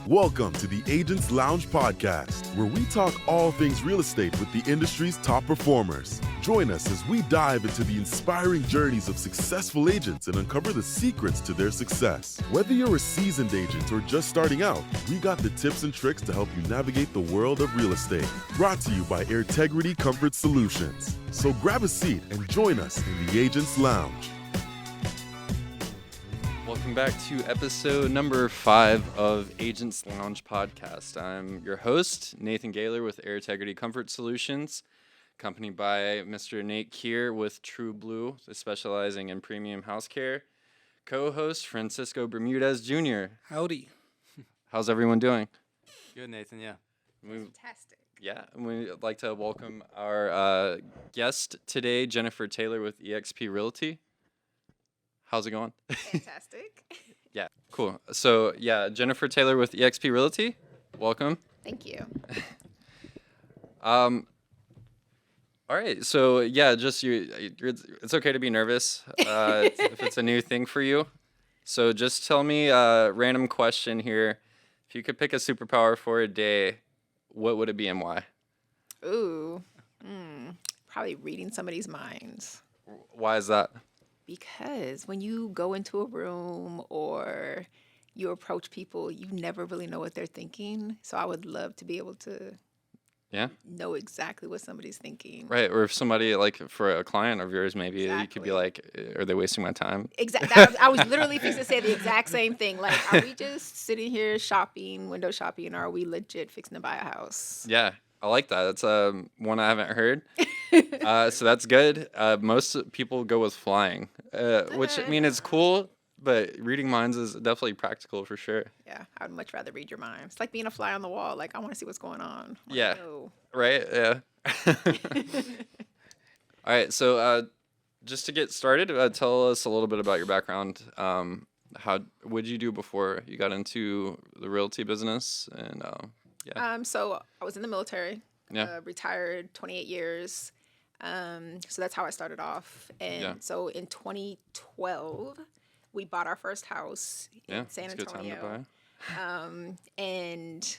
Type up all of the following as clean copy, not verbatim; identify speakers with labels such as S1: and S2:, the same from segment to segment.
S1: Welcome to the Agents Lounge podcast, where we talk all things real estate with the industry's top performers. Join us as we dive into the inspiring journeys of successful agents and uncover the secrets to their success. Whether you're a seasoned agent or just starting out, we got the tips and tricks to help you navigate the world of real estate. Brought to you by Integrity Comfort Solutions. So grab a seat and join us in the Agents Lounge.
S2: Welcome back to episode number 5 of Agents Lounge podcast. I'm your host, Nathan Gaylor with Integrity Comfort Solutions, accompanied by Mr. Nate Keir with True Blue, specializing in premium house care. Co-host Francisco Bermudez Jr.
S3: Howdy.
S2: How's everyone doing?
S4: Good, Nathan, yeah.
S5: Fantastic.
S2: Yeah, and we'd like to welcome our guest today, Jennifer Taylor with EXP Realty. How's it going?
S5: Fantastic.
S2: Yeah, cool. So, yeah, Jennifer Taylor with EXP Realty. Welcome.
S5: Thank you.
S2: All right. So, yeah, just it's okay to be nervous if it's a new thing for you. So, just tell me a random question here. If you could pick a superpower for a day, what would it be and why?
S5: Ooh, probably reading somebody's minds.
S2: Why is that?
S5: Because when you go into a room or you approach people, you never really know what they're thinking. So I would love to be able to know exactly what somebody's thinking.
S2: Right. Or if somebody, like for a client of yours, maybe you could be like, are they wasting my time?
S5: Exactly. I was literally fixing to say the exact same thing. Like, are we just sitting here shopping, window shopping, or are we legit fixing to buy a house?
S2: Yeah. I like that. That's one I haven't heard. So that's good. Most people go with flying, which I mean, it's cool, but reading minds is definitely practical for sure.
S5: Yeah, I would much rather read your mind. It's like being a fly on the wall. Like, I want to see what's going on.
S2: Yeah. Right. Yeah. All right. So just to get started, tell us a little bit about your background. How would you do before you got into the realty business? And
S5: so I was in the military.
S2: Yeah.
S5: Retired 28 years. So that's how I started off. And so in 2012, we bought our first house in San Antonio.
S2: Good time to buy.
S5: And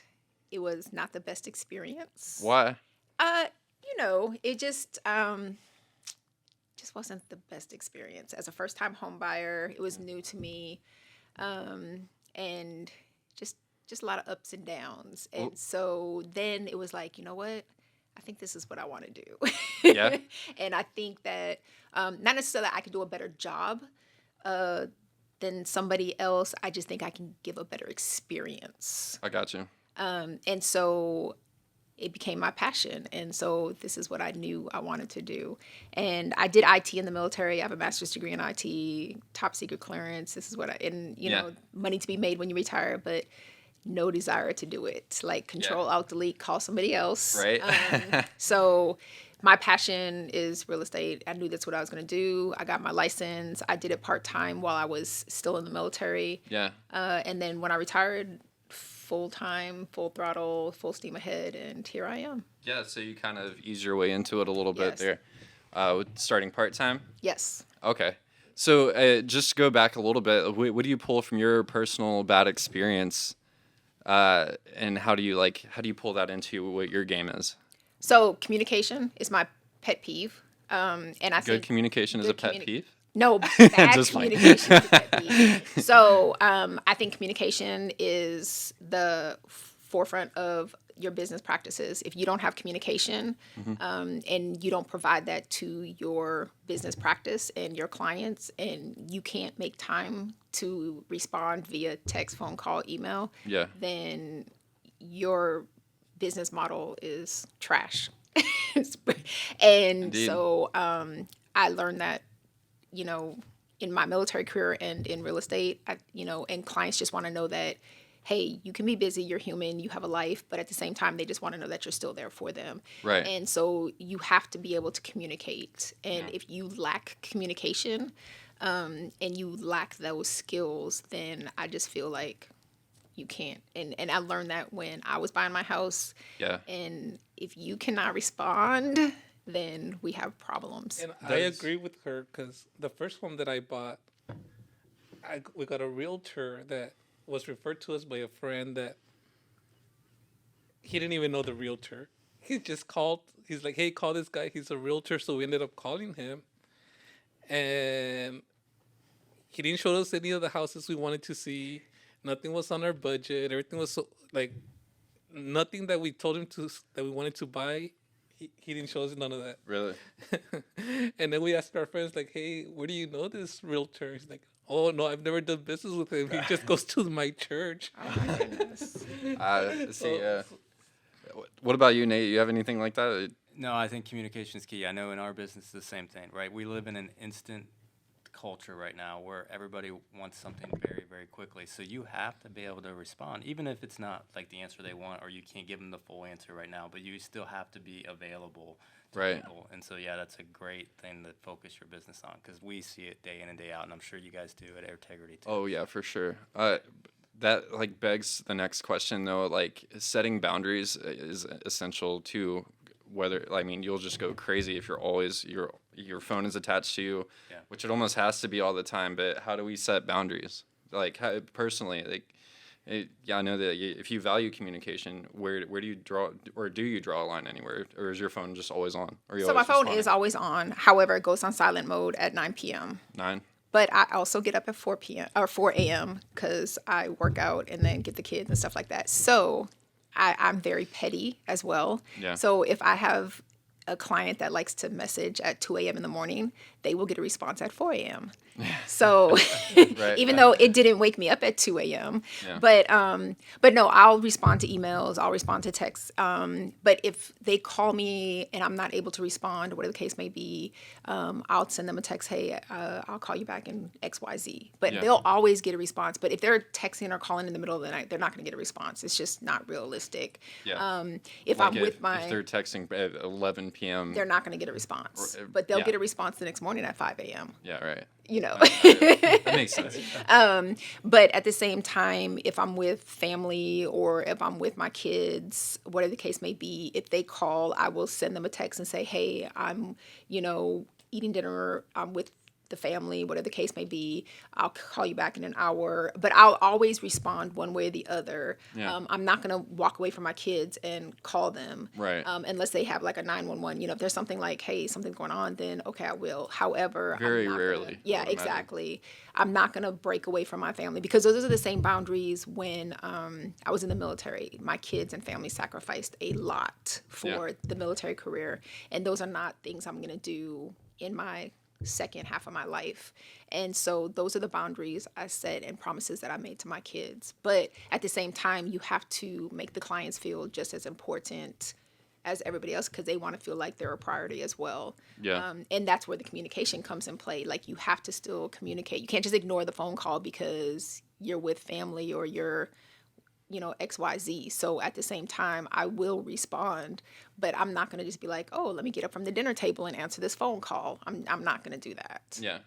S5: it was not the best experience.
S2: Why?
S5: It just wasn't the best experience. As a first-time home buyer, it was new to me. And just a lot of ups and downs. And so then it was like, you know what? I think this is what I want to do.
S2: Yeah.
S5: And I think that not necessarily I could do a better job than somebody else. I just think I can give a better experience.
S2: I got you.
S5: And so it became my passion. And so this is what I knew I wanted to do. And I did IT in the military. I have a master's degree in IT, top secret clearance. This is what money to be made when you retire, but no desire to do it. Like Control Alt Delete, call somebody else.
S2: Right.
S5: So my passion is real estate. I knew that's what I was going to do. I got my license. I did it part-time while I was still in the military.
S2: Yeah.
S5: And then when I retired, full-time, full throttle, full steam ahead, and here I am.
S2: Yeah, so you kind of ease your way into it a little bit there. With starting part-time?
S5: Yes.
S2: Okay. So just to go back a little bit, what do you pull from your personal bad experience? And how do you pull that into what your game is?
S5: So communication is my pet peeve. And I think
S2: good communication is a pet peeve?
S5: No, bad communication is a pet peeve. So I think communication is the forefront of your business practices. If you don't have communication and you don't provide that to your business practice and your clients, and you can't make time to respond via text, phone call, email, then your business model is trash. And Indeed. So I learned that, in my military career and in real estate, and clients just want to know that, hey, you can be busy, you're human, you have a life, but at the same time, they just want to know that you're still there for them.
S2: Right.
S5: And so you have to be able to communicate. And if you lack communication and you lack those skills, then I just feel like you can't. And I learned that when I was buying my house. Yeah. And if you cannot respond, then we have problems.
S3: And I agree with her because the first one that I bought, we got a realtor that was referred to us by a friend that he didn't even know the realtor. He just called. He's like, hey, call this guy. He's a realtor. So we ended up calling him. And he didn't show us any of the houses we wanted to see. Nothing was on our budget. Everything was so, like, nothing that we told him that we wanted to buy. He didn't show us none of that.
S2: Really?
S3: And then we asked our friends, like, hey, where do you know this realtor? He's like, oh, no, I've never done business with him. He just goes to my church.
S5: Oh my goodness.
S2: See, what about you, Nate? You have anything like that?
S4: No, I think communication is key. I know in our business, it's the same thing, right? We live in an instant culture right now where everybody wants something very, very quickly. So you have to be able to respond, even if it's not like the answer they want or you can't give them the full answer right now, but you still have to be available to
S2: Right.
S4: people. And so, yeah, that's a great thing to focus your business on because we see it day in and day out, and I'm sure you guys do at Air Integrity too.
S2: Oh yeah, for sure. That like begs the next question though. Like setting boundaries is essential too. Whether I mean you'll just go crazy if you're always your phone is attached to you,
S4: Yeah.
S2: which it almost has to be all the time. But how do we set boundaries? Like how, personally, like I know that if you value communication, where do you draw or do you draw a line anywhere, or is your phone just always on? Or you
S5: So my
S2: always
S5: phone
S2: responding?
S5: is always on. However, it goes on silent mode at 9 p.m.
S2: 9.
S5: But I also get up at 4 p.m. or 4 a.m. because I work out and then get the kids and stuff like that. So I'm very petty as well.
S2: Yeah.
S5: So if I have a client that likes to message at 2 a.m. in the morning, they will get a response at 4 a.m. So even though it didn't wake me up at 2 a.m.
S2: Yeah.
S5: But no, I'll respond to emails, I'll respond to texts. But if they call me and I'm not able to respond, whatever the case may be, I'll send them a text, hey, I'll call you back in XYZ. But
S2: Yeah.
S5: they'll always get a response. But if they're texting or calling in the middle of the night, they're not going to get a response. It's just not realistic.
S2: Yeah.
S5: If
S2: Like
S5: I'm with my...
S2: if they're texting at 11 p.m.
S5: they're not going to get a response.
S2: Or,
S5: But they'll
S2: yeah.
S5: get a response the next morning at 5 a.m.
S2: Yeah, right.
S5: You know.
S2: That makes sense.
S5: But at the same time, if I'm with family or if I'm with my kids, whatever the case may be, if they call, I will send them a text and say, hey, I'm, eating dinner. I'm with the family, whatever the case may be. I'll call you back in an hour. But I'll always respond one way or the other.
S2: Yeah.
S5: I'm not going to walk away from my kids and call them.
S2: Right.
S5: Unless they have like a 911. If there's something like, hey, something's going on, then okay, I will. However,
S2: Very
S5: I'm not
S2: rarely,
S5: gonna-
S2: I
S5: yeah,
S2: would imagine.
S5: exactly. I'm not going to break away from my family because those are the same boundaries when I was in the military. My kids and family sacrificed a lot for the military career. And those are not things I'm going to do in my second half of my life. And so those are the boundaries I set and promises that I made to my kids. But at the same time, you have to make the clients feel just as important as everybody else because they want to feel like they're a priority as well.
S2: Yeah.
S5: And that's where the communication comes in play. Like you have to still communicate. You can't just ignore the phone call because you're with family or you're, XYZ. So at the same time, I will respond, but I'm not going to just be like, oh, let me get up from the dinner table and answer this phone call. I'm not going to do that.
S2: Yeah.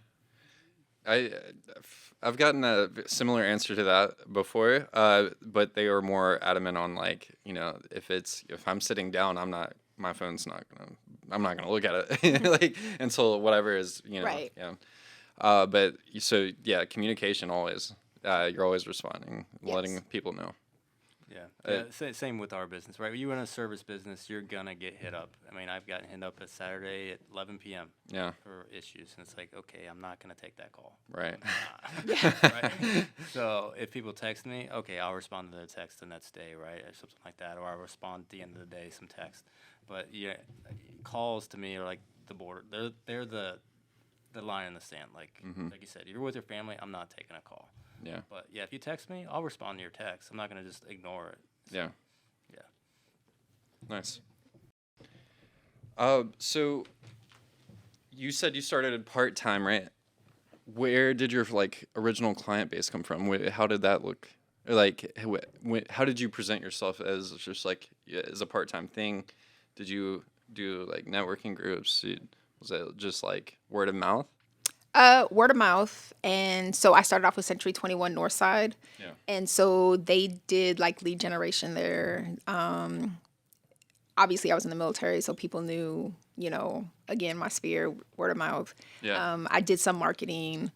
S2: I've gotten a similar answer to that before, but they were more adamant on like, if I'm sitting down, I'm not gonna look at it like until whatever is,
S5: Right.
S2: Yeah. But so yeah, communication always. You're always responding, letting
S5: Yes.
S2: people know.
S4: Yeah, same with our business, right? You run a service business, you're gonna get hit up. I mean, I've gotten hit up at Saturday at 11 p.m.
S2: Yeah.
S4: for issues, and it's like, okay, I'm not gonna take that call.
S2: Right.
S4: Right? So if people text me, okay, I'll respond to the text the next day, right, or something like that, or I'll respond at the end of the day, some text. But yeah, calls to me are like the border. They're the line in the sand. Like you said, you're with your family, I'm not taking a call.
S2: Yeah.
S4: But yeah, if you text me, I'll respond to your text. I'm not gonna just ignore it.
S2: Yeah.
S4: Yeah.
S2: Nice. So you said you started part-time, right? Where did your original client base come from? How did that look? Or how did you present yourself as just as a part-time thing? Did you do networking groups? Was it just word of mouth?
S5: Word of mouth. And so I started off with Century 21 Northside.
S2: Yeah.
S5: And so they did lead generation there. Obviously I was in the military, so people knew, again, my sphere, word of mouth.
S2: Yeah.
S5: I did some marketing.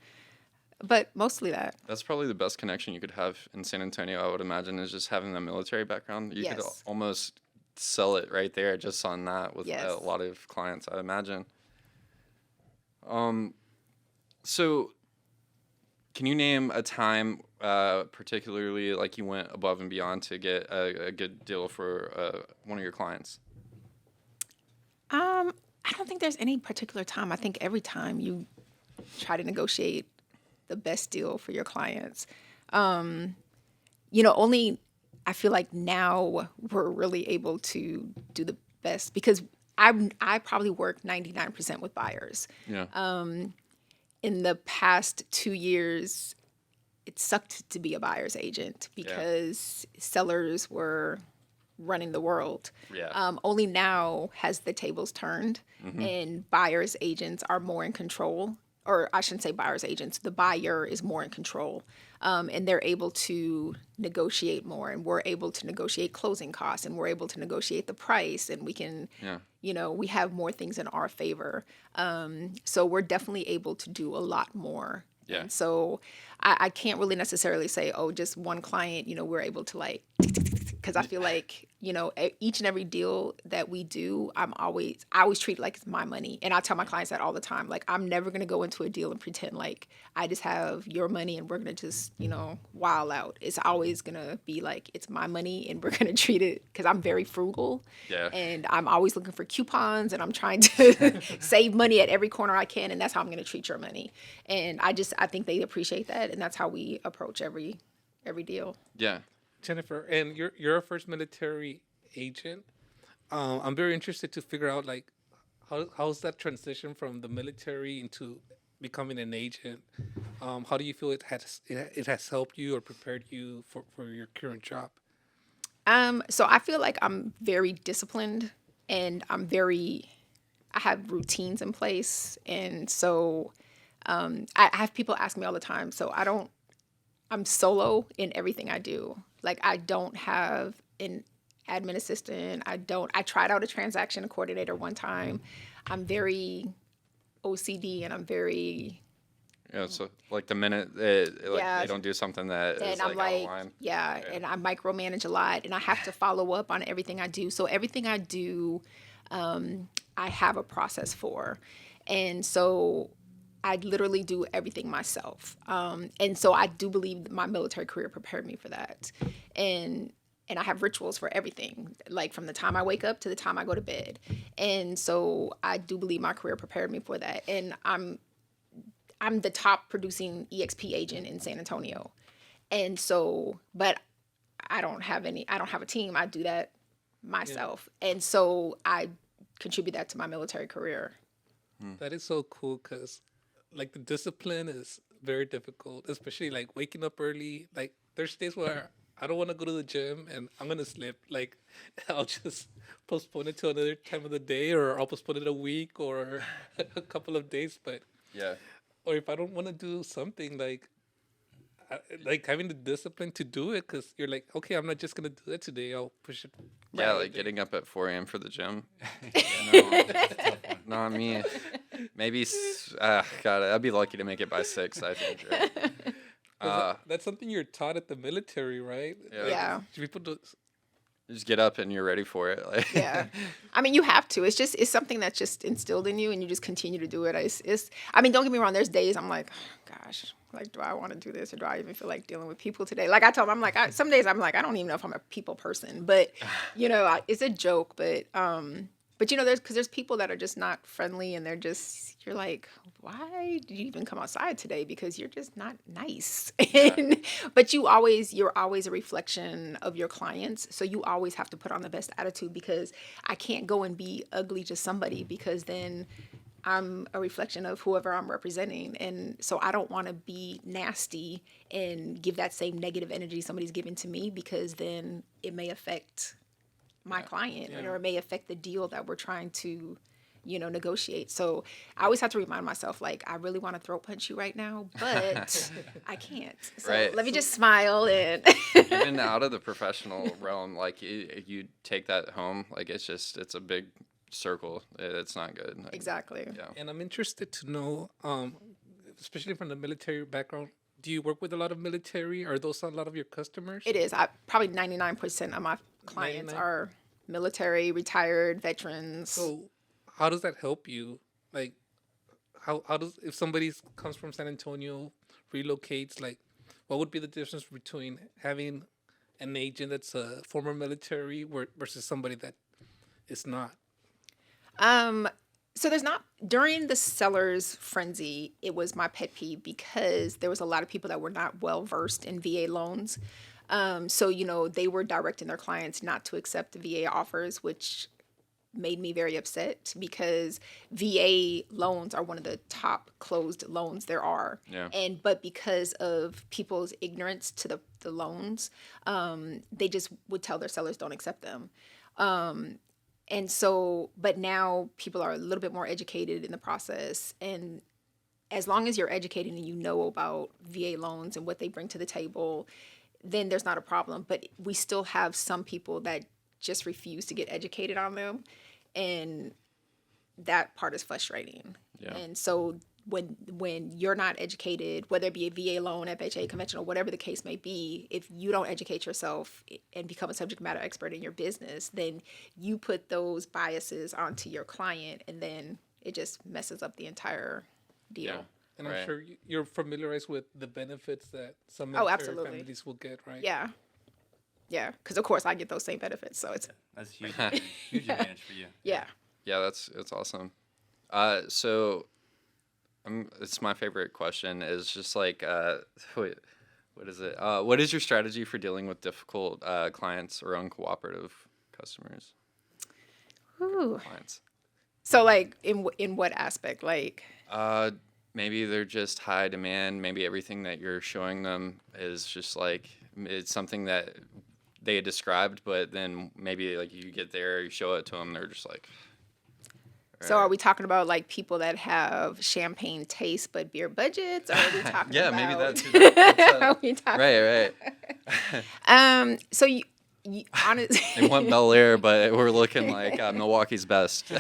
S5: but mostly that.
S2: That's probably the best connection you could have in San Antonio, I would imagine, is just having the military background. You could
S5: Yes.
S2: almost sell it right there just on that with
S5: Yes.
S2: a lot of clients, I imagine. So can you name a time, particularly like you went above and beyond to get a good deal for one of your clients?
S5: I don't think there's any particular time. I think every time you try to negotiate the best deal for your clients. Only I feel like now we're really able to do the best because I probably work 99% with buyers.
S2: Yeah.
S5: In the past 2 years, it sucked to be a buyer's agent because sellers were running the world.
S2: Yeah.
S5: Only now has the tables turned and buyer's agents are more in control. Or I shouldn't say buyer's agents, the buyer is more in control. And they're able to negotiate more, and we're able to negotiate closing costs, and we're able to negotiate the price, and we can, we have more things in our favor. So we're definitely able to do a lot more.
S2: Yeah.
S5: And so I can't really necessarily say, oh, just one client, we're able to like, because I feel like, each and every deal that we do, I always treat it like it's my money. And I tell my clients that all the time. Like, I'm never going to go into a deal and pretend like I just have your money and we're going to just, wild out. It's always going to be like, it's my money and we're going to treat it, because I'm very frugal.
S2: Yeah.
S5: And I'm always looking for coupons and I'm trying to save money at every corner I can. And that's how I'm going to treat your money. And I think they appreciate that. And that's how we approach every deal.
S2: Yeah.
S3: Jennifer, and you're a first military agent. I'm very interested to figure out like how's that transition from the military into becoming an agent. How do you feel it has helped you or prepared you for your current job?
S5: So I feel like I'm very disciplined and I have routines in place. And so I have people ask me all the time. So I'm solo in everything I do. Like, I don't have an admin assistant. I tried out a transaction coordinator one time. I'm very OCD and I'm very...
S2: Yeah, so like the minute they don't do something that is
S5: I'm
S2: like out of line.
S5: Yeah, and I micromanage a lot and I have to follow up on everything I do. So everything I do, I have a process for. And so I literally do everything myself. And so I do believe my military career prepared me for that. And I have rituals for everything, like from the time I wake up to the time I go to bed. And so I do believe my career prepared me for that. And I'm the top producing EXP agent in San Antonio. And so, but I don't have a team. I do that myself. Yeah. And so I contribute that to my military career.
S3: That is so cool because like the discipline is very difficult, especially like waking up early. Like there's days where I don't want to go to the gym and I'm going to slip. Like I'll just postpone it to another time of the day, or I'll postpone it a week or a couple of days. But
S2: yeah.
S3: Or if I don't want to do something, like having the discipline to do it, because you're like, okay, I'm not just going to do it today. I'll push it.
S2: Yeah, like getting up at 4 a.m. for the gym. Not me. Maybe, God, I'd be lucky to make it by 6, I think. Right?
S3: That's something you're taught at the military, right?
S5: Yeah.
S3: People do.
S2: Just get up and you're ready for it. Like.
S5: Yeah. I mean, you have to. It's something that's just instilled in you and you just continue to do it. I mean, don't get me wrong. There's days I'm like, oh, gosh, like, do I want to do this or do I even feel like dealing with people today? Like I tell them, I'm like, some days I'm like, I don't even know if I'm a people person, but it's a joke, but there's people that are just not friendly and you're like, why did you even come outside today? Because you're just not nice.
S2: Yeah.
S5: But you're always a reflection of your clients. So you always have to put on the best attitude, because I can't go and be ugly to somebody, because then I'm a reflection of whoever I'm representing. And so I don't want to be nasty and give that same negative energy somebody's giving to me, because then it may affect my client, or it may affect the deal that we're trying to, negotiate. So I always have to remind myself, like, I really want to throat punch you right now, but I can't. So let me just smile and
S2: even out of the professional realm, like you take that home, like it's a big circle. It's not good. Like,
S5: exactly.
S2: Yeah.
S3: And I'm interested to know, especially from the military background, do you work with a lot of military? Are those a lot of your customers?
S5: It is. Probably 99% of my clients
S3: 99?
S5: are military, retired, veterans.
S3: So how does that help you? Like, how does, if somebody comes from San Antonio, relocates, like, what would be the difference between having an agent that's a former military versus somebody that is not?
S5: So there's not, during the seller's frenzy, it was my pet peeve because there was a lot of people that were not well versed in VA loans. So, you know, they were directing their clients not to accept the VA offers, which made me very upset because VA loans are one of the top closed loans there are.
S2: Yeah.
S5: But because of people's ignorance to the loans, they just would tell their sellers don't accept them. And so, but now people are a little bit more educated in the process. And as long as you're educated and you know about VA loans and what they bring to the table, then there's not a problem. But we still have some people that just refuse to get educated on them. And that part is frustrating.
S2: Yeah.
S5: And so when you're not educated, whether it be a VA loan, FHA, conventional, whatever the case may be, if you don't educate yourself and become a subject matter expert in your business, then you put those biases onto your client, and then it just messes up the entire deal.
S2: Yeah.
S3: And
S2: Right.
S3: I'm sure you're familiarized with the benefits that some
S5: Oh,
S3: military
S5: absolutely.
S3: families will get, right?
S5: Yeah. Yeah. Because, of course, I get those same benefits. So it's,
S4: That's huge. Huge advantage for you.
S5: yeah.
S2: Yeah, that's awesome. So it's my favorite question is just like, wait, what is it? What is your strategy for dealing with difficult clients or uncooperative customers?
S5: Ooh.
S2: Clients.
S5: So, like, in what aspect? Like,
S2: Maybe they're just high demand. Maybe everything that you're showing them is just like it's something that they had described, but then maybe like you get there, you show it to them, they're just like.
S5: so are we talking about, like, people that have champagne taste but beer budgets? Or are we talking
S2: Yeah,
S5: about...
S2: maybe that's what's
S5: Are
S2: up.
S5: we talking...
S2: Right.
S5: So you honestly...
S2: They want Bel Air, but we're looking like Milwaukee's best.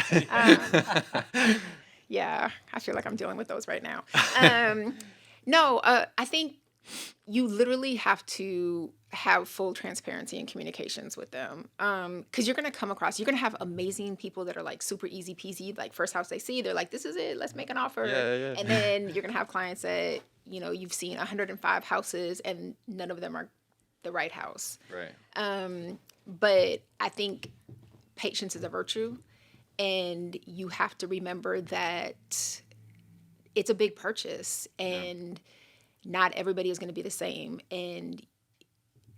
S5: Yeah, I feel like I'm dealing with those right now. No, I think you literally have to have full transparency and communications with them. Because you're going to come across, you're going to have amazing people that are like super easy peasy, like first house they see, they're like, this is it, let's make an offer.
S2: Yeah.
S5: And then you're going to have clients that, you know, you've seen 105 houses and none of them are the right house.
S2: Right.
S5: But I think patience is a virtue. And you have to remember that it's a big purchase and not everybody is going to be the same. And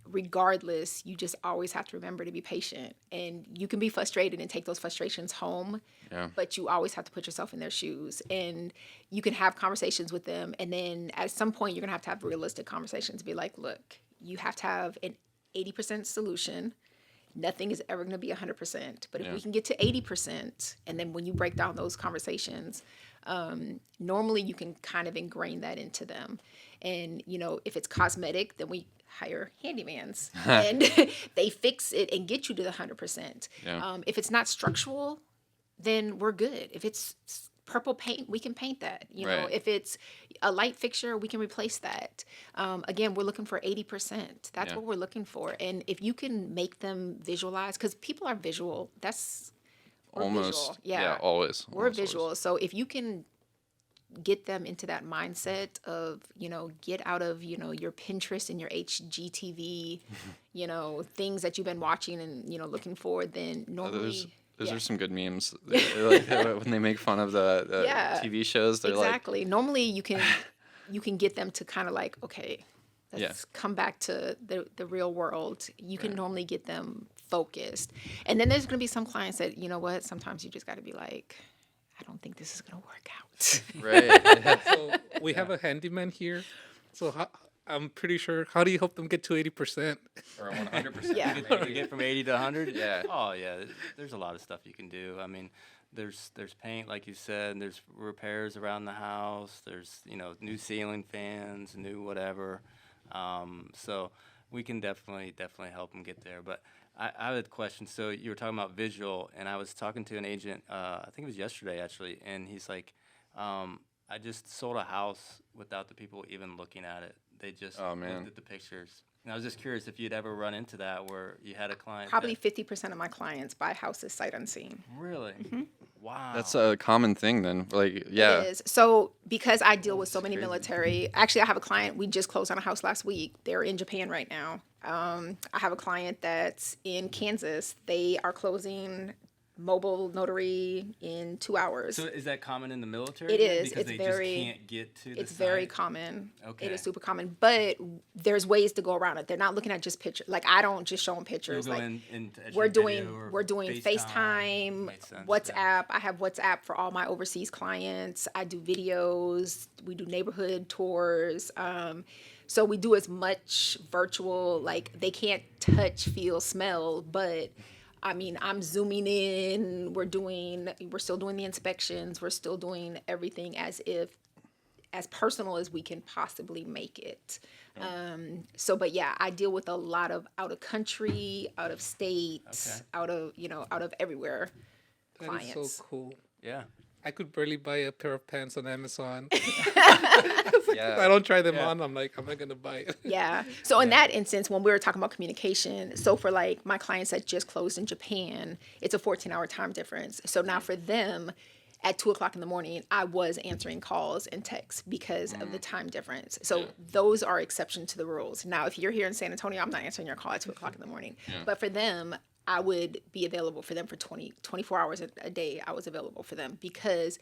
S5: regardless, you just always have to remember to be patient. And you can be frustrated and take those frustrations home, but you always have to put yourself in their shoes. And you can have conversations with them. And then at some point, you're going to have realistic conversations. Be like, look, you have to have an 80% solution. Nothing is ever going to be 100%. But if we can get to 80%, and then when you break down those conversations, normally you can kind of ingrain that into them. And, you know, if it's cosmetic, then we hire handymans and they fix it and get you to the 100%.
S2: Yeah.
S5: If it's not structural, then we're good. If it's purple paint, we can paint that. You know,
S2: Right.
S5: if it's a light fixture, we can replace that. Again, we're looking for 80%. That's what we're looking for. And if you can make them visualize, because people are visual, we're
S2: Almost.
S5: visual.
S2: Yeah, always.
S5: We're
S2: Almost
S5: visual.
S2: always.
S5: So if you can get them into that mindset of, you know, get out of, you know, your Pinterest and your HGTV, you know, things that you've been watching and, you know, looking for, then normally...
S2: Those are some good memes. Like, when they make fun of the TV shows, they're
S5: exactly. Normally, you can get them to kind of like, okay, let's come back to the real world. You can normally get them focused. And then there's going to be some clients that, you know what, sometimes you just got to be like, I don't think this is going to work out.
S2: Right.
S3: So we have a handyman here. So I'm pretty sure, how do you help them get to 80%?
S2: Or 100%.
S5: Yeah.
S4: You get from 80 to 100?
S2: Yeah.
S4: Oh, yeah. There's a lot of stuff you can do. I mean, there's paint, like you said. There's repairs around the house. There's, you know, new ceiling fans, new whatever. So we can definitely help them get there. But I have a question. So you were talking about visual, and I was talking to an agent, I think it was yesterday, actually, and he's like, I just sold a house without the people even looking at it. They just
S2: Oh, man.
S4: looked at the pictures. And I was just curious if you'd ever run into that where you had a client.
S5: Probably 50% of my clients buy houses sight unseen.
S4: Really? Wow.
S2: That's a common thing then. Like, yeah.
S5: It is. So because I deal with so many military, actually I have a client, we just closed on a house last week. They're in Japan right now. I have a client that's in Kansas. They are closing mobile notary in 2 hours.
S4: So is that common in the military?
S5: It
S4: then?
S5: is.
S4: Because
S5: It's
S4: they
S5: very-
S4: just can't get to the
S5: It's very
S4: site?
S5: common.
S4: Okay.
S5: It is super common, but there's ways to go around it. They're not looking at just pictures. Like I don't just show them pictures.
S4: You'll go
S5: Like
S4: in to
S5: we're
S4: edit
S5: doing
S4: video or
S5: we're doing FaceTime,
S4: Makes sense,
S5: WhatsApp.
S4: yeah.
S5: I have WhatsApp for all my overseas clients. I do videos. We do neighborhood tours. So we do as much virtual. Like they can't touch, feel, smell, but I mean, I'm zooming in. We're still doing the inspections. We're still doing everything as personal as we can possibly make it. But yeah, I deal with a lot of out of country, out of state, out of everywhere
S3: That
S5: clients.
S3: is so cool.
S4: Yeah.
S3: I could barely buy a pair of pants on Amazon.
S2: Yeah.
S3: I don't try them on. I'm like, I'm not gonna buy it.
S5: Yeah. So in that instance, when we were talking about communication, so for like my clients that just closed in Japan, it's a 14-hour time difference. So now for them, at 2:00 in the morning, I was answering calls and texts because of the time difference. So those are exceptions to the rules. Now, if you're here in San Antonio, I'm not answering your call at 2:00 in the morning. But for them, I would be available for them for 24 hours a day. I was available for them because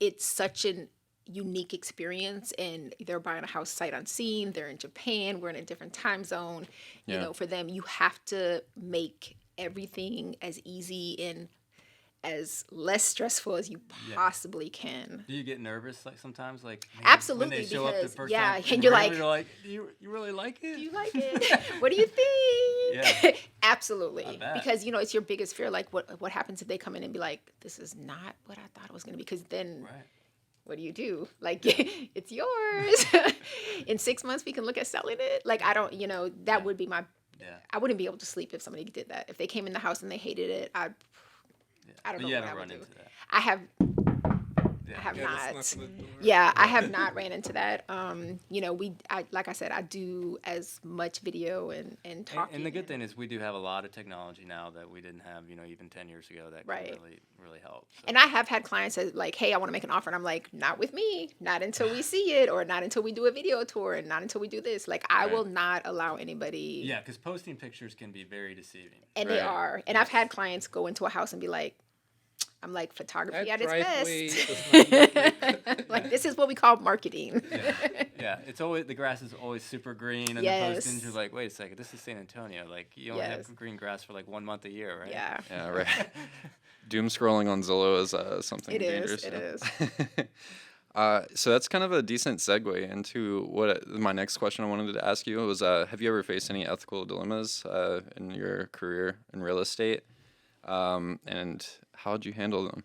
S5: it's such an unique experience, and they're buying a house sight unseen. They're in Japan. We're in a different time zone. You
S2: Yeah.
S5: know, for them, you have to make everything as easy and as less stressful as you possibly can.
S4: Do you get nervous like sometimes, like when
S5: Absolutely,
S4: they show up the
S5: because,
S4: first
S5: yeah,
S4: time
S5: and you're like,
S4: do you really like it?
S5: do you like it? What do you think?
S4: Yeah.
S5: Absolutely.
S4: I bet.
S5: Because, you know, it's your biggest fear. Like, what happens if they come in and be like, this is not what I thought it was going to be? Because then
S4: Right.
S5: what do you do? Like, it's yours. In 6 months, we can look at selling it. Like, I don't, that would be my,
S4: Yeah.
S5: I wouldn't be able to sleep if somebody did that. If they came in the house and they hated it, I don't
S4: But
S5: know
S4: you
S5: what
S4: haven't
S5: I would
S4: run
S5: do.
S4: into that.
S5: I have
S3: Yeah,
S5: not.
S3: that's not gonna do it.
S5: Yeah, I have not ran into that. Like I said, I do as much video and talking.
S4: And the good thing is we do have a lot of technology now that we didn't have, even 10 years ago that
S5: Right.
S4: can really, really help. So.
S5: And I have had clients that like, hey, I want to make an offer. And I'm like, not with me, not until we see it, or not until we do a video tour, and not until we do this. Like, I
S4: Right.
S5: will not allow anybody.
S4: Yeah, because posting pictures can be very deceiving.
S5: And they
S2: Right.
S5: are. And I've had clients go into a house and be like, I'm like, photography
S3: That
S5: at its
S3: driveway
S5: best.
S3: does not look
S5: Like, this is what we call marketing.
S4: Yeah, it's always the grass is always super green, and
S5: Yes.
S4: the postings are like, wait a second, this is San Antonio. Like you only
S5: Yes.
S4: have green grass for like 1 month a year, right?
S5: Yeah.
S2: Yeah, right. Doom scrolling on Zillow is something
S5: It is,
S2: dangerous.
S5: it
S2: is. So that's kind of a decent segue into what my next question I wanted to ask you was: have you ever faced any ethical dilemmas in your career in real estate, and how did you handle them?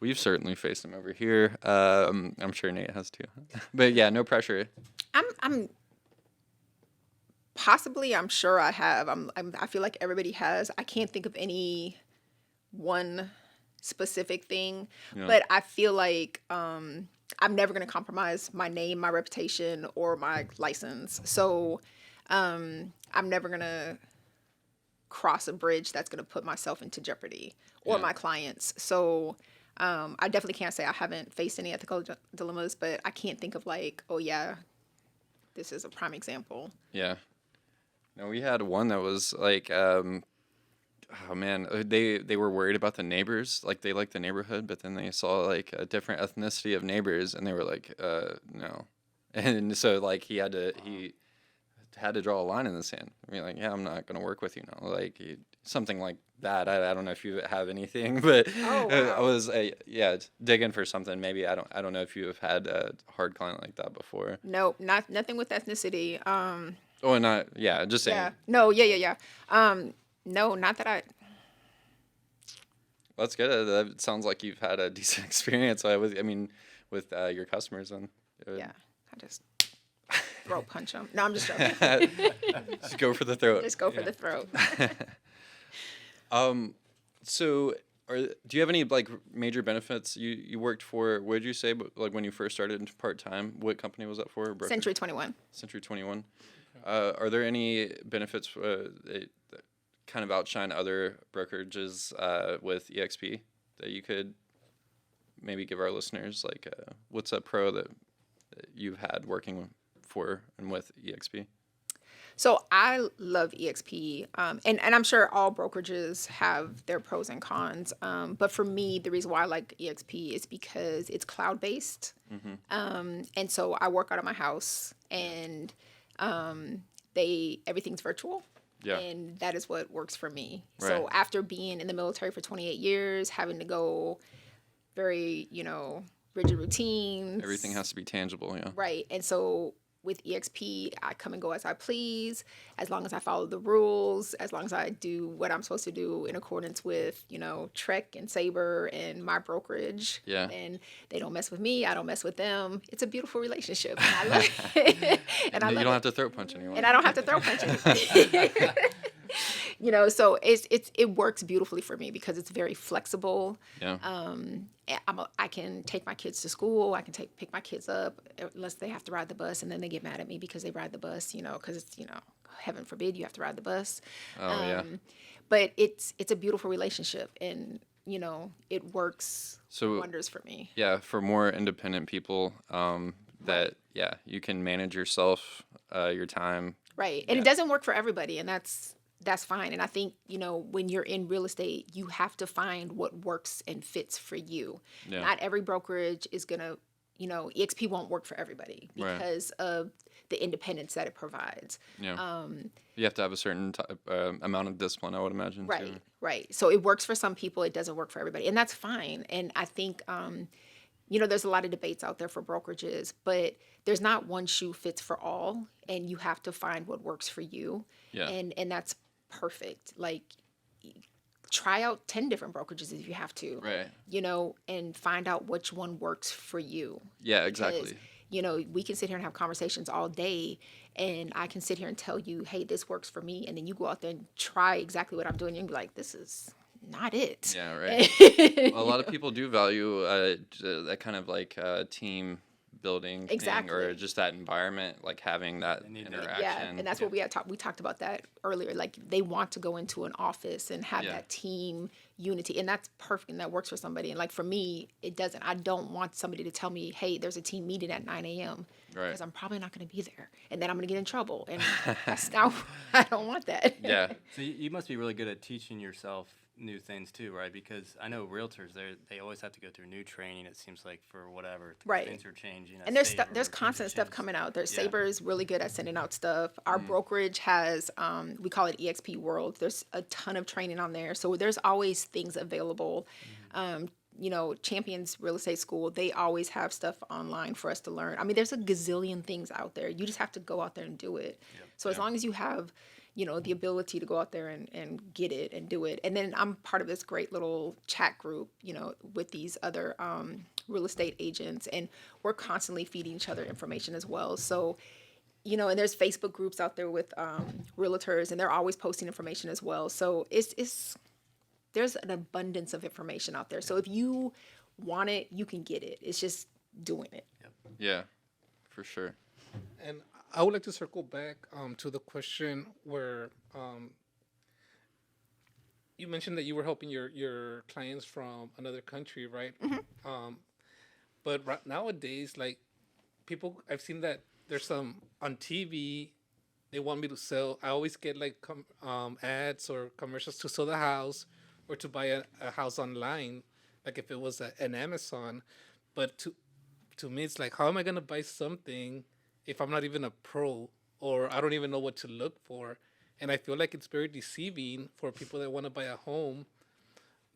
S2: We've certainly faced them over here. I'm sure Nate has too. But yeah, no pressure.
S5: I'm possibly, I'm sure I have. I feel like everybody has. I can't think of any one specific thing,
S2: Yeah.
S5: but I feel like I'm never going to compromise my name, my reputation, or my license. So I'm never going to cross a bridge that's going to put myself into jeopardy or
S2: Yeah.
S5: my clients. So I definitely can't say I haven't faced any ethical dilemmas, but I can't think of like, oh yeah, this is a prime example.
S2: Yeah. No, we had one that was like, oh man, they were worried about the neighbors. Like they liked the neighborhood, but then they saw like a different ethnicity of neighbors, and they were like, no. And so like he had to draw a line in the sand. I mean, like, yeah, I'm not gonna work with you now. Like something like that. I don't know if you have anything, but
S5: Oh,
S2: I
S5: wow.
S2: was digging for something. Maybe I don't know if you have had a hard client like that before.
S5: Nope, nothing with ethnicity.
S2: Oh, not just saying.
S5: Yeah. No, yeah. No, not that I.
S2: That's good. That sounds like you've had a decent experience with your customers. And
S5: Yeah, I just throat punch them. No, I'm just joking.
S2: just go for the throat.
S5: Just go for the throat.
S2: So, do you have any like major benefits you worked for? What did you say? But like when you first started into part time, what company was that for? Brokerage?
S5: Century 21.
S2: Century 21. Are there any benefits that kind of outshine other brokerages with EXP that you could maybe give our listeners? Like, what's a pro that you've had working for and with EXP?
S5: So I love EXP, and I'm sure all brokerages have their pros and cons. But for me, the reason why I like EXP is because it's cloud-based. And so I work out of my house, and everything's virtual.
S2: Yeah.
S5: And that is what works for me.
S2: Right.
S5: So after being in the military for 28 years, having to go very, rigid routines.
S2: Everything has to be tangible, yeah.
S5: Right. And so with EXP, I come and go as I please, as long as I follow the rules, as long as I do what I'm supposed to do in accordance with, Trek and Sabre and my brokerage.
S2: Yeah.
S5: And they don't mess with me. I don't mess with them. It's a beautiful relationship. And I love it.
S2: And you don't have to throat punch anyone.
S5: And I don't have to throat punch anyone. So it works beautifully for me because it's very flexible.
S2: Yeah.
S5: I can take my kids to school. I can pick my kids up unless they have to ride the bus, and then they get mad at me because they ride the bus. Because it's heaven forbid you have to ride the bus.
S2: Oh yeah.
S5: But it's a beautiful relationship, and it works wonders for me.
S2: Yeah, for more independent people, that you can manage yourself, your time.
S5: Right, and it doesn't work for everybody, and that's fine. And I think, when you're in real estate, you have to find what works and fits for you.
S2: Yeah.
S5: Not every brokerage is going to, EXP won't work for everybody because of the independence that it provides.
S2: Yeah. You have to have a certain amount of discipline, I would imagine.
S5: Right,
S2: too.
S5: right. So it works for some people. It doesn't work for everybody. And that's fine. And I think, there's a lot of debates out there for brokerages, but there's not one shoe fits for all. And you have to find what works for you.
S2: Yeah.
S5: And that's perfect. Like, try out 10 different brokerages if you have to.
S2: Right.
S5: And find out which one works for you.
S2: Yeah, exactly.
S5: Because, we can sit here and have conversations all day, and I can sit here and tell you, hey, this works for me. And then you go out there and try exactly what I'm doing, and you be like, this is not it.
S2: Yeah, right. Well, a lot of people do value that kind of like team building thing, or just that environment, like having that interaction.
S5: Yeah, and that's what we talked about that earlier. Like, they want to go into an office and have that team unity, and that's perfect, and that works for somebody. And like for me, it doesn't. I don't want somebody to tell me, hey, there's a team meeting at 9 a.m.
S2: Right.
S5: Because I'm probably not going to be there, and then I'm going to get in trouble, and that's not. I don't want that.
S2: Yeah.
S4: So you must be really good at teaching yourself new things too, right? Because I know realtors, they always have to go through new training. It seems like for whatever things are changing.
S5: And there's constant stuff coming out. Sabre is really good at sending out stuff. Our brokerage has we call it EXP World. There's a ton of training on there, so there's always things available. Champions Real Estate School, they always have stuff online for us to learn. I mean, there's a gazillion things out there. You just have to go out there and do it. So as long as you have the ability to go out there and get it and do it. And then I'm part of this great little chat group, with these other real estate agents, and we're constantly feeding each other information as well. So, and there's Facebook groups out there with realtors, and they're always posting information as well. So there's an abundance of information out there. So if you want it, you can get it. It's just doing it.
S2: Yeah, for sure.
S3: And I would like to circle back to the question where you mentioned that you were helping your clients from another country, right? But nowadays, like, people, I've seen that there's some on TV, they want me to sell. I always get like ads or commercials to sell the house or to buy a house online, like if it was an Amazon. But to me, it's like, how am I going to buy something if I'm not even a pro, or I don't even know what to look for? And I feel like it's very deceiving for people that want to buy a home,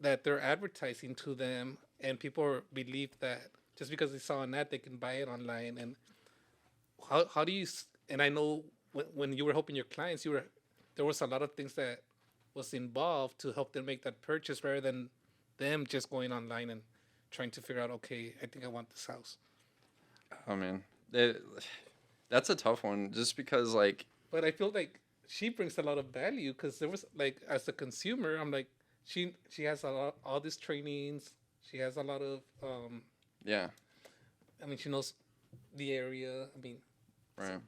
S3: that they're advertising to them, and people believe that just because they saw an ad, they can buy it online. And how do you, and I know when you were helping your clients, there was a lot of things that was involved to help them make that purchase, rather than them just going online and trying to figure out, okay, I think I want this house.
S2: Oh man, that's a tough one, just because like.
S3: But I feel like she brings a lot of value, because there was like, as a consumer, I'm like, she has all these trainings. She has a lot of
S2: Yeah.
S3: I mean, she knows the area. I mean,
S2: Right.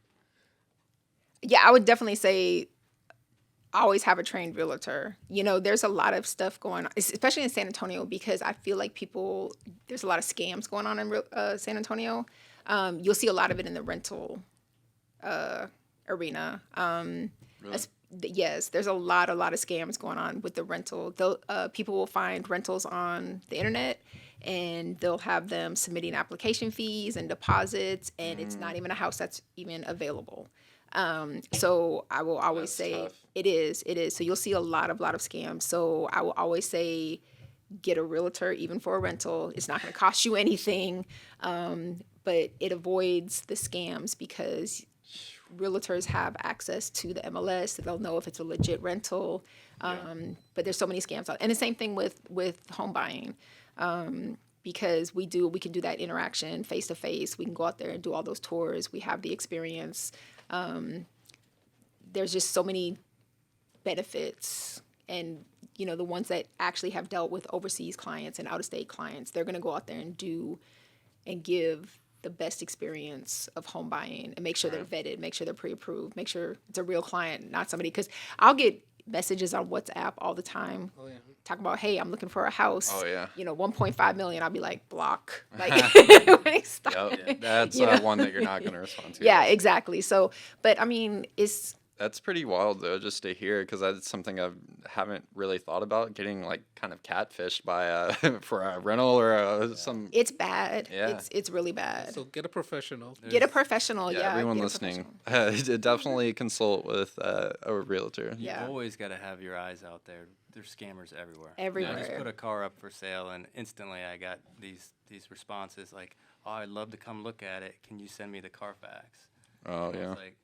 S5: Yeah, I would definitely say always have a trained realtor. You know, there's a lot of stuff going on, especially in San Antonio, because I feel like there's a lot of scams going on in San Antonio. You'll see a lot of it in the rental arena.
S2: Really?
S5: Yes, there's a lot of scams going on with the rental. People will find rentals on the internet, and they'll have them submitting application fees and deposits, and it's not even a house that's even available. So I will always
S2: That's
S5: say
S2: tough.
S5: it is. So you'll see a lot of scams. So I will always say get a realtor, even for a rental. It's not going to cost you anything, but it avoids the scams because realtors have access to the MLS. So they'll know if it's a legit rental. But there's so many scams out, and the same thing with home buying. Because we can do that interaction face to face. We can go out there and do all those tours. We have the experience. There's just so many benefits, and the ones that actually have dealt with overseas clients and out-of-state clients, they're going to go out there and give the best experience of home buying and make sure they're vetted, make sure they're pre-approved, make sure it's a real client, not somebody. Because I'll get messages on WhatsApp all the time.
S3: oh yeah.
S5: Talking about, hey, I'm looking for a house.
S2: Oh, yeah.
S5: 1.5 million. I'll be like, block. Like, stop.
S2: Yep. That's one that you're not going to respond to.
S5: Yeah, exactly. So, but I mean,
S2: That's pretty wild though, just to hear, because that's something I haven't really thought about, getting like kind of catfished by for a rental or some.
S5: it's bad.
S2: Yeah.
S5: It's really bad.
S3: So get a professional.
S5: Get a professional. Yeah.
S2: Everyone
S5: get a
S2: listening,
S5: professional.
S2: definitely consult with a realtor.
S5: Yeah.
S4: You always got to have your eyes out there. There's scammers everywhere.
S5: Everywhere.
S4: I just put a car up for sale, and instantly I got these responses like, "Oh, I'd love to come look at it. Can you send me the Carfax?"
S2: Oh
S4: And I
S2: yeah.
S4: was like,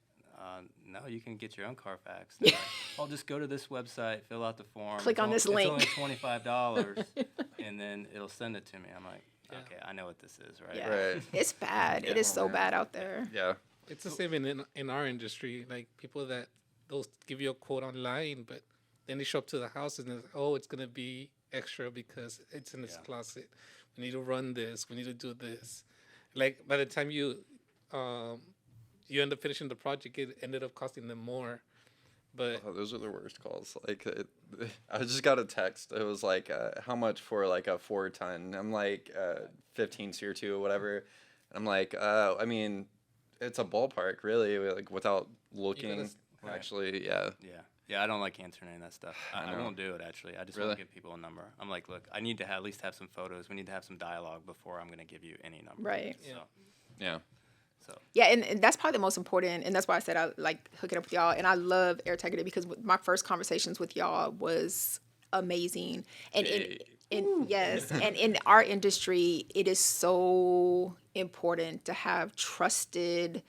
S4: no, you can get your own Carfax. They're like, "I'll just go to this website, fill out the form.
S5: Click on this link."
S4: It's only $25, and then it'll send it to me." I'm like, "Okay, I know what this is, right?"
S5: Yeah.
S2: Right.
S5: It's bad. It is so bad out there.
S2: Yeah.
S3: It's the same in our industry. Like people that they'll give you a quote online, but then they show up to the house and they're like, oh, it's gonna be extra because it's in this closet. We need to run this. We need to do this. Like by the time you end up finishing the project, it ended up costing them more. But
S2: Oh, those are the worst calls. Like, I just got a text. It was like, how much for like a 4-ton? I'm like, 15 Series 2 or whatever. I'm like, I mean, it's a ballpark, really. Like, without looking,
S4: Right.
S2: actually, yeah.
S4: Yeah, I don't like answering any of that stuff. I
S2: know.
S4: won't do it, actually. I just
S2: Really?
S4: want to give people a number. I'm like, look, I need to at least have some photos. We need to have some dialogue before I'm going to give you any number.
S5: Right.
S4: So,
S2: Yeah.
S5: Yeah, and that's probably the most important, and that's why I said I like hooking up with y'all, and I love Air Integrity because my first conversations with y'all was amazing, and yes, and in our industry, it is so important to have trusted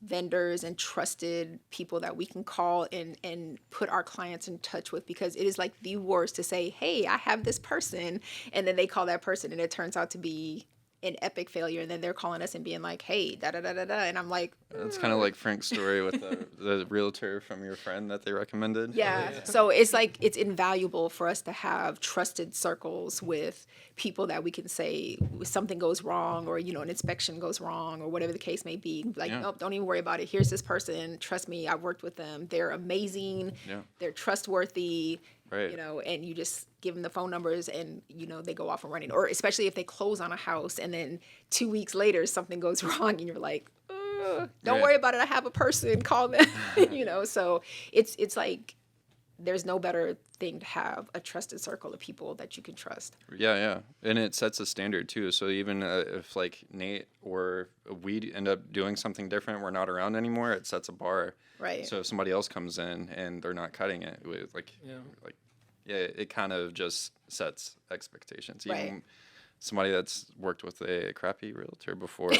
S5: vendors and trusted people that we can call and put our clients in touch with, because it is like the worst to say, hey, I have this person, and then they call that person and it turns out to be an epic failure, and then they're calling us and being like, hey, da da da da da, and I'm like,
S2: It's kind of like Frank's story with the realtor from your friend that they recommended.
S5: yeah. So it's like it's invaluable for us to have trusted circles with people that we can say something goes wrong, or an inspection goes wrong, or whatever the case may be. Like,
S2: Yeah.
S5: nope, don't even worry about it. Here's this person. Trust me, I've worked with them. They're amazing.
S2: Yeah.
S5: They're trustworthy.
S2: Right.
S5: And you just give them the phone numbers, and they go off and running. Or especially if they close on a house and then 2 weeks later something goes wrong, and you're like, don't
S2: Yeah.
S5: worry about it. I have a person. Call them. So it's like there's no better thing to have a trusted circle of people that you can trust.
S2: Yeah, and it sets a standard too. So even if like Nate or we end up doing something different, we're not around anymore, it sets a bar.
S5: Right.
S2: So if somebody else comes in and they're not cutting it, with it kind of just sets expectations.
S5: Right.
S2: Even somebody that's worked with a crappy realtor before,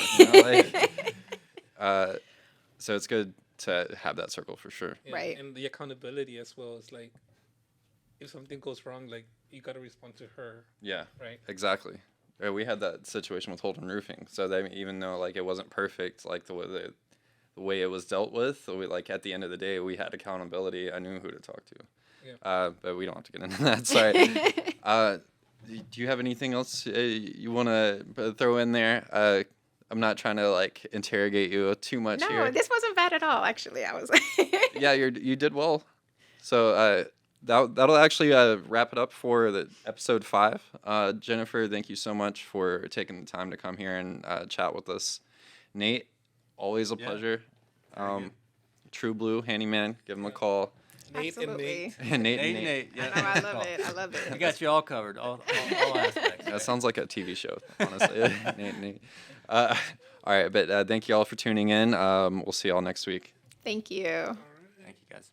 S2: so it's good to have that circle for sure.
S3: yeah,
S5: Right.
S3: and the accountability as well is like, if something goes wrong, like you got to respond to her,
S2: Yeah.
S3: right?
S2: Exactly. We had that situation with Holden Roofing. So that even though like it wasn't perfect, like the way it was dealt with, so we, like at the end of the day, we had accountability. I knew who to talk to. But we don't have to get into that. Sorry. Do you have anything else you want to throw in there? I'm not trying to like interrogate you too much here.
S5: No, this wasn't bad at all. Actually, I was.
S2: Yeah, you did well. So that'll actually wrap it up for the episode 5. Jennifer, thank you so much for taking the time to come here and chat with us. Nate, always a pleasure. True Blue Handyman, give him a call.
S3: Nate and Nate.
S2: Nate.
S4: Yeah.
S5: I know, I love it. I love it.
S4: We got you all covered, all aspects.
S2: That sounds like a TV show, honestly. Nate. All right, but thank you all for tuning in. We'll see y'all next week.
S5: Thank you.
S4: Thank you, guys.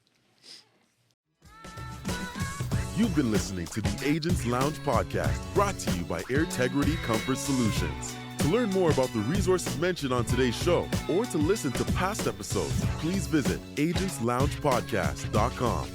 S1: You've been listening to the Agents Lounge podcast, brought to you by Airtegrity Comfort Solutions. To learn more about the resources mentioned on today's show or to listen to past episodes, please visit agentsloungepodcast.com.